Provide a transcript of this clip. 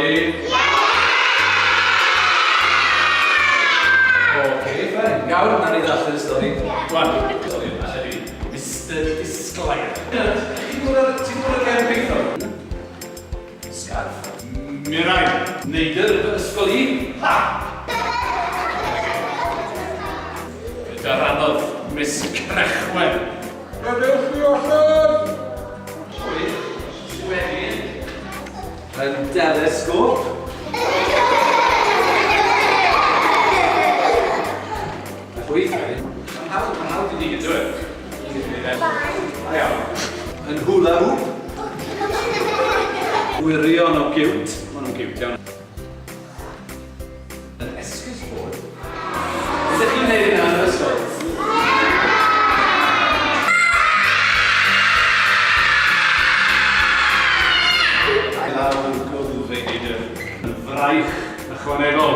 stori? Oce, ffain. Iawn, na ni ddallt y stori. Wan, stori yma ydi Mr Disglair. Ti'n gwybod y ger peithio? Scarf. Mirain. Neidr y ysgol i. Ha! Gyda ranodd Miss Crechwen. Gadewch chi allan! Sori, wedi. Yn telesgop. How did you do it? Yn hula hoop. Wirion o cute. Maen nhw'n cute iawn. Yn esgus bod. Ydych chi'n neud hynna yn yr ysgol? Lawr gwddw fe gyd yn fraich ychwanegol.